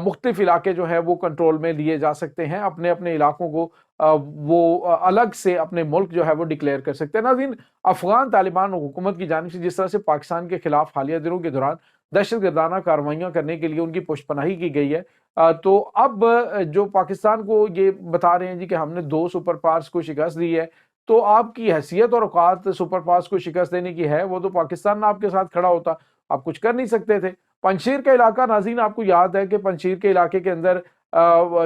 مختلف علاقے جو ہیں وہ کنٹرول میں لیے جا سکتے ہیں، اپنے اپنے علاقوں کو وہ الگ سے اپنے ملک جو ہے وہ ڈکلیئر کر سکتے ہیں۔ ناظرین، افغان طالبان حکومت کی جانب سے جس طرح سے پاکستان کے خلاف حالیہ دنوں کے دوران دہشت گردانہ کارروائیاں کرنے کے لیے ان کی پشت پناہی کی گئی ہے، تو اب جو پاکستان کو یہ بتا رہے ہیں جی کہ ہم نے 2 سپر پاورز کو شکست دی ہے، تو آپ کی حیثیت اور اوقات سپر پاورز کو شکست دینے کی ہے؟ وہ تو پاکستان آپ کے ساتھ کھڑا ہوتا، آپ کچھ کر نہیں سکتے تھے۔ پنجشیر کا علاقہ، ناظرین آپ کو یاد ہے کہ پنجشیر کے علاقے کے اندر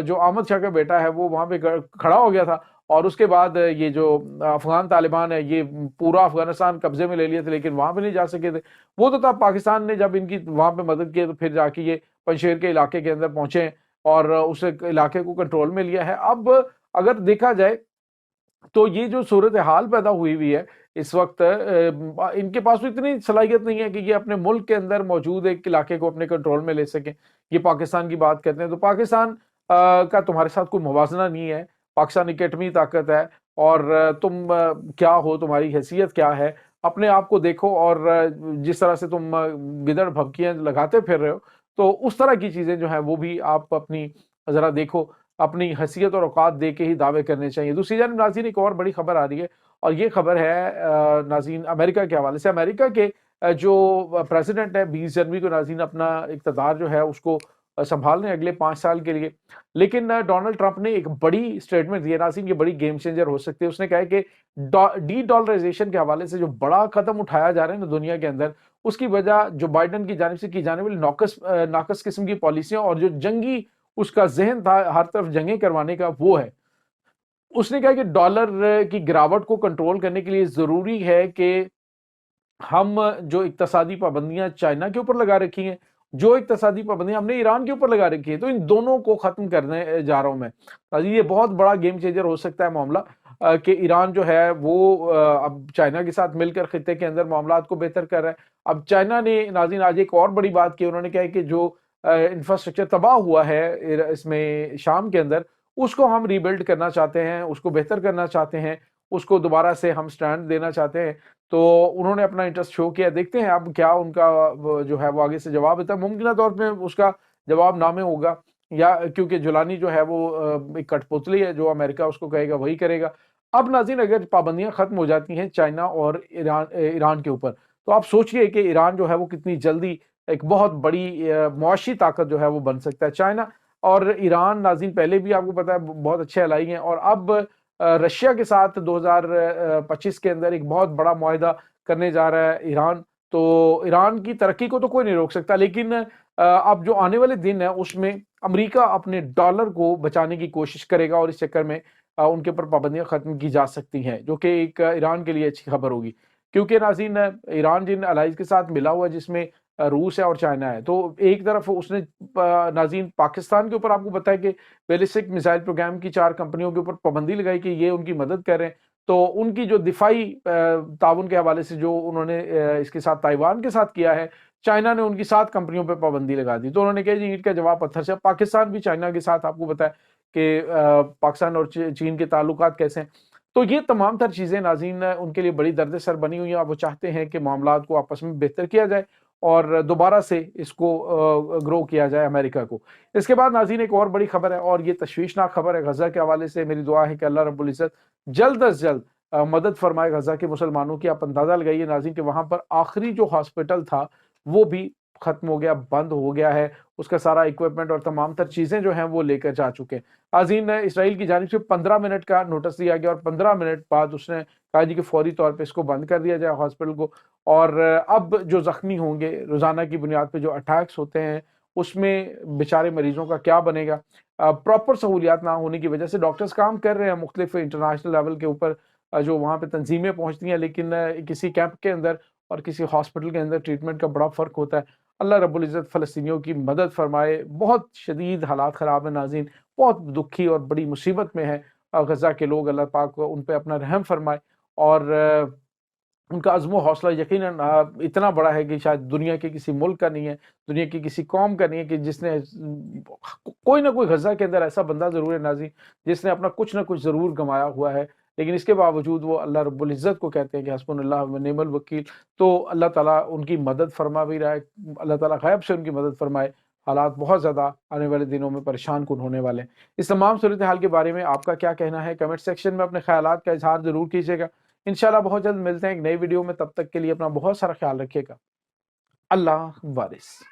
جو احمد شاہ کا بیٹا ہے وہ وہاں پہ کھڑا ہو گیا تھا، اور اس کے بعد یہ جو افغان طالبان ہے یہ پورا افغانستان قبضے میں لے لیے تھے، لیکن وہاں پہ نہیں جا سکے تھے۔ وہ تو تب پاکستان نے جب ان کی وہاں پہ مدد کی تو پھر جا کے یہ پنجشیر کے علاقے کے اندر پہنچے اور اس علاقے کو کنٹرول میں لیا ہے۔ اب اگر دیکھا جائے تو یہ جو صورتحال پیدا ہوئی ہے اس وقت، ان کے پاس تو اتنی صلاحیت نہیں ہے کہ یہ اپنے ملک کے اندر موجود ایک علاقے کو اپنے کنٹرول میں لے سکیں۔ یہ پاکستان کی بات کرتے ہیں تو پاکستان کا تمہارے ساتھ کوئی موازنہ نہیں ہے۔ پاکستان ایک ایٹمی طاقت ہے، اور تم کیا ہو، تمہاری حیثیت کیا ہے، اپنے آپ کو دیکھو، اور جس طرح سے تم گدڑ بھبکیاں لگاتے پھر رہے ہو، تو اس طرح کی چیزیں جو ہیں وہ بھی آپ اپنی ذرا دیکھو، اپنی حیثیت اور اوقات دے کے ہی دعوے کرنے چاہیے۔ دوسری جانب ناظرین ایک اور بڑی خبر آ رہی ہے، اور یہ خبر ہے ناظرین امریکہ کے حوالے سے۔ امریکہ کے جو پریزیڈنٹ ہے 20 جنوری کو ناظرین اپنا اقتدار جو ہے اس کو سنبھالنے اگلے 5 سال کے لیے، لیکن ڈونلڈ ٹرمپ نے ایک بڑی سٹیٹمنٹ دی ہے ناظرین، یہ بڑی گیم چینجر ہو سکتی ہے۔ اس نے کہا ہے کہ ڈی ڈالرائزیشن کے حوالے سے جو بڑا قدم اٹھایا جا رہا ہے نا دنیا کے اندر، اس کی وجہ جو بائیڈن کی جانب سے کی جانے والی ناقص قسم کی پالیسیاں اور جو جنگی اس کا ذہن تھا ہر طرف جنگیں کروانے کا، وہ ہے۔ اس نے کہا کہ ڈالر کی گراوٹ کو کنٹرول کرنے کے لیے ضروری ہے کہ ہم جو اقتصادی پابندیاں چائنا کے اوپر لگا رکھی ہیں، جو اقتصادی پابندیاں ہم نے ایران کے اوپر لگا رکھی ہیں، تو ان دونوں کو ختم کرنے جا رہا ہوں میں۔ یہ بہت بڑا گیم چینجر ہو سکتا ہے معاملہ، کہ ایران جو ہے وہ اب چائنا کے ساتھ مل کر خطے کے اندر معاملات کو بہتر کر رہا ہے۔ اب چائنا نے ناظرین آج ایک اور بڑی بات کی، انہوں نے کہا کہ جو انفراسٹرکچر تباہ ہوا ہے اس میں شام کے اندر، اس کو ہم ری بلڈ کرنا چاہتے ہیں، اس کو بہتر کرنا چاہتے ہیں، اس کو دوبارہ سے ہم سٹینڈ دینا چاہتے ہیں۔ تو انہوں نے اپنا انٹرسٹ شو کیا، دیکھتے ہیں اب کیا ان کا جو ہے وہ آگے سے جواب دیتا ہے۔ ممکنہ طور پہ اس کا جواب نامے ہوگا، یا کیونکہ جولانی جو ہے وہ ایک کٹ پتلی ہے، جو امریکہ اس کو کہے گا وہی کرے گا۔ اب ناظرین اگر پابندیاں ختم ہو جاتی ہیں چائنا اور ایران کے اوپر، تو آپ سوچئے کہ ایران جو ہے وہ کتنی جلدی ایک بہت بڑی معاشی طاقت جو ہے وہ بن سکتا ہے۔ چائنا اور ایران ناظرین پہلے بھی آپ کو پتا ہے بہت اچھے الائی ہیں، اور اب رشیا کے ساتھ 2025 کے اندر ایک بہت بڑا معاہدہ کرنے جا رہا ہے ایران۔ تو ایران کی ترقی کو تو کوئی نہیں روک سکتا، لیکن اب جو آنے والے دن ہیں اس میں امریکہ اپنے ڈالر کو بچانے کی کوشش کرے گا، اور اس چکر میں ان کے اوپر پابندیاں ختم کی جا سکتی ہیں، جو کہ ایک ایران کے لیے اچھی خبر ہوگی، کیونکہ ناظرین ایران جن الائز کے ساتھ ملا ہوا ہے، جس میں روس ہے اور چائنا ہے، تو ایک طرف اس نے ناظرین پاکستان کے اوپر آپ کو پتا ہے کہ بیلسٹک میزائل پروگرام کی 4 کمپنیوں کے اوپر پابندی لگائی کہ یہ ان کی مدد کر رہے ہیں۔ تو ان کی جو دفاعی تعاون کے حوالے سے جو انہوں نے اس کے ساتھ تائیوان کے ساتھ کیا ہے، چائنا نے ان کی 7 کمپنیوں پہ پابندی لگا دی۔ تو انہوں نے کہا جی اینٹ کا جواب پتھر سے۔ پاکستان بھی چائنا کے ساتھ آپ کو پتا ہے کہ پاکستان اور چین کے تعلقات کیسے ہیں۔ تو یہ تمام تر چیزیں ناظرین ان کے لیے بڑی درد سر بنی ہوئی ہیں، اب وہ چاہتے ہیں کہ معاملات کو آپس میں بہتر کیا جائے اور دوبارہ سے اس کو گرو کیا جائے امریکہ کو۔ اس کے بعد ناظرین ایک اور بڑی خبر ہے، اور یہ تشویشناک خبر ہے غزہ کے حوالے سے۔ میری دعا ہے کہ اللہ رب العزت جلد از جلد مدد فرمائے غزہ کے مسلمانوں کی۔ آپ اندازہ لگائیے ناظرین کہ وہاں پر آخری جو ہاسپٹل تھا وہ بھی ختم ہو گیا، بند ہو گیا ہے، اس کا سارا ایکوپمنٹ اور تمام تر چیزیں جو ہیں وہ لے کر جا چکے ہیں۔ ناظرین اسرائیل کی جانب سے 15 منٹ کا نوٹس دیا گیا، اور 15 منٹ بعد اس نے کہا جی کہ فوری طور پہ اس کو بند کر دیا جائے ہاسپٹل کو، اور اب جو زخمی ہوں گے روزانہ کی بنیاد پہ جو اٹیکس ہوتے ہیں اس میں بیچارے مریضوں کا کیا بنے گا۔ پراپر سہولیات نہ ہونے کی وجہ سے ڈاکٹرز کام کر رہے ہیں مختلف انٹرنیشنل لیول کے اوپر، جو وہاں پہ تنظیمیں پہنچتی ہیں، لیکن کسی کیمپ کے اندر اور کسی ہاسپٹل کے اندر ٹریٹمنٹ کا بڑا فرق ہوتا ہے۔ اللہ رب العزت فلسطینیوں کی مدد فرمائے، بہت شدید حالات خراب ہیں ناظرین، بہت دکھی اور بڑی مصیبت میں ہیں غزہ کے لوگ۔ اللہ پاک ان پہ اپنا رحم فرمائے، اور ان کا عزم و حوصلہ یقیناً اتنا بڑا ہے کہ شاید دنیا کے کسی ملک کا نہیں ہے، دنیا کی کسی قوم کا نہیں ہے، کہ جس نے کوئی نہ کوئی غزہ کے اندر ایسا بندہ ضرور ہے ناظرین جس نے اپنا کچھ نہ کچھ ضرور گنوایا ہوا ہے، لیکن اس کے باوجود وہ اللہ رب العزت کو کہتے ہیں کہ حسبنا اللہ و نعم الوکیل۔ تو اللہ تعالیٰ ان کی مدد فرما بھی رہا ہے، اللہ تعالیٰ غیب سے ان کی مدد فرمائے، حالات بہت زیادہ آنے والے دنوں میں پریشان کن ہونے والے ہیں۔ اس تمام صورتحال کے بارے میں آپ کا کیا کہنا ہے؟ کمنٹ سیکشن میں اپنے خیالات کا اظہار ضرور کیجیے گا۔ انشاءاللہ بہت جلد ملتے ہیں ایک نئی ویڈیو میں، تب تک کے لیے اپنا بہت سارا خیال رکھیے گا۔ اللہ وارث۔